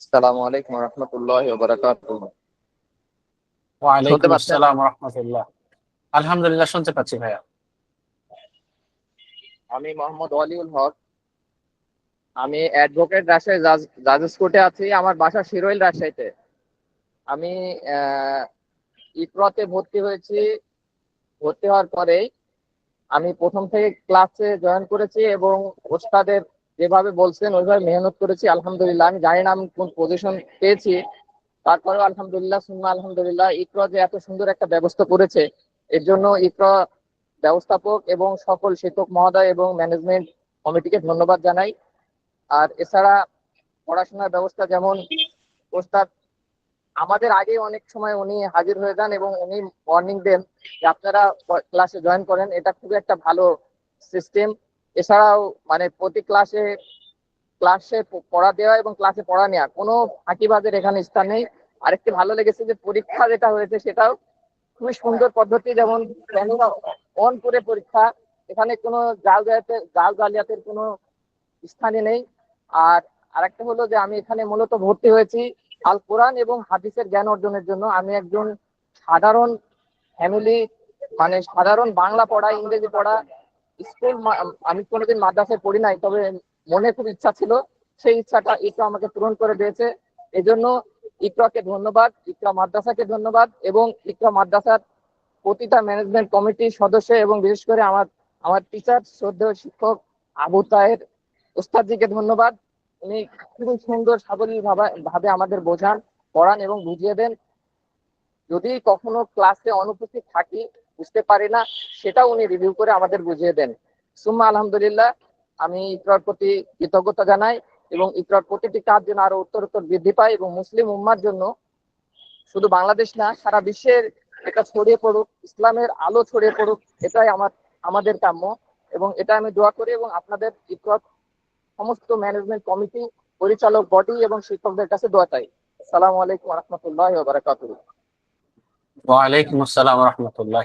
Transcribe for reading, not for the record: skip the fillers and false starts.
আসসালামু আলাইকুম রহমতুল্লাহ বারাকাতুহু। শুনতে ওয়ালাইকুম পাচ্ছেন? আসসালাম রহমতুল্লাহ। আলহামদুলিল্লাহ, শুনতে পাচ্ছি ভাইয়া। আমি মোহাম্মদ ওয়ালিউল হক। আমি অ্যাডভোকেট রাজশাহী জাজেস কোর্টে আছি। আমার বাসা শিরোইল, রাজশাহীতে। আমি আহ, ইকরাতে ভর্তি হয়েছি। ভর্তি হওয়ার পরেই আমি প্রথম থেকে ক্লাসে জয়েন করেছি এবং ওস্তাদের যেভাবে বলছেন ওইভাবে মেহনত করেছি। আলহামদুলিল্লাহ, আমি জানি না আমি কোন পজিশন পেয়েছি, তারপরেও আলহামদুলিল্লাহ সুম্মা আলহামদুলিল্লাহ, ইকরা যে এত সুন্দর একটা ব্যবস্থা করেছে এর জন্য ইকরা ব্যবস্থাপক এবং সকল শিক্ষক মহোদয় এবং ম্যানেজমেন্ট কমিটিকে ধন্যবাদ জানাই। আর এছাড়া পড়াশোনার ব্যবস্থা যেমন, ওস্তাদ আমাদের আগে অনেক সময় উনি হাজির হয়ে যান এবং উনি ওয়ার্নিং দেন যে আপনারা ক্লাসে জয়েন করেন, এটা খুবই একটা ভালো সিস্টেম। এছাড়াও মানে প্রতি ক্লাসে ক্লাসে পড়া দেওয়া এবং ক্লাসে পড়া নেওয়া, কোনো ফাঁকিবাজের এখানে স্থান নেই। আরেকটি ভালো লেগেছে যে পরীক্ষা যেটা হয়েছে সেটাও খুবই সুন্দর পদ্ধতি, যেমন অন করে পরীক্ষা, এখানে কোনো জাল জালিয়াতের কোনো স্থানে নেই। আর আরেকটা হলো যে আমি এখানে মূলত ভর্তি হয়েছি আল কোরআন এবং হাদিসের জ্ঞান অর্জনের জন্য। আমি একজন সাধারণ ফ্যামিলি, মানে সাধারণ বাংলা পড়া, ইংরেজি পড়া, আমি কোনোদিন মাদ্রাসায় পড়ি নাই, তবে মনে খুব ইচ্ছা ছিল। সেই ইচ্ছাটা ইকরা আমাকে পূরণ করে দিয়েছে। এই জন্য ইকরাকে ধন্যবাদ, ইকরা মাদ্রাসাকে ধন্যবাদ এবং ইকরা মাদ্রাসার প্রতিটা ম্যানেজমেন্ট কমিটির সদস্য এবং বিশেষ করে আমার আমার টিচার শ্রদ্ধেয় শিক্ষক আবু তাহের ওস্তাদজিকে ধন্যবাদ। উনি খুবই সুন্দর সাবলীল ভাবে আমাদের বোঝান, পড়ান এবং বুঝিয়ে দেন। যদি কখনো ক্লাসে অনুপস্থিত থাকি, বুঝতে পারি না, সেটাও উনি রিভিউ করে আমাদের বুঝিয়ে দেন। সুম্মা আলহামদুলিল্লাহ, আমি ইকরার প্রতি কৃতজ্ঞতা জানাই এবং ইকরার প্রতিটি কাজ যেন আরো উত্তরোত্তর বৃদ্ধি পায় এবং মুসলিম উম্মার জন্য, শুধু বাংলাদেশ না সারা বিশ্বের এটা ছড়িয়ে পড়ুক, ইসলামের আলো ছড়িয়ে পড়ুক, এটাই আমাদের কাম্য। এবং এটা আমি দোয়া করি এবং আপনাদের ইকরার সমস্ত ম্যানেজমেন্ট কমিটি, পরিচালক বডি এবং শিক্ষকদের কাছে দোয়া চাই। আসসালামু আলাইকুম রহমতুল্লাহ বারাকাতুহু। ওয়ালাইকুম আসসালাম রহমতুল্লাহ।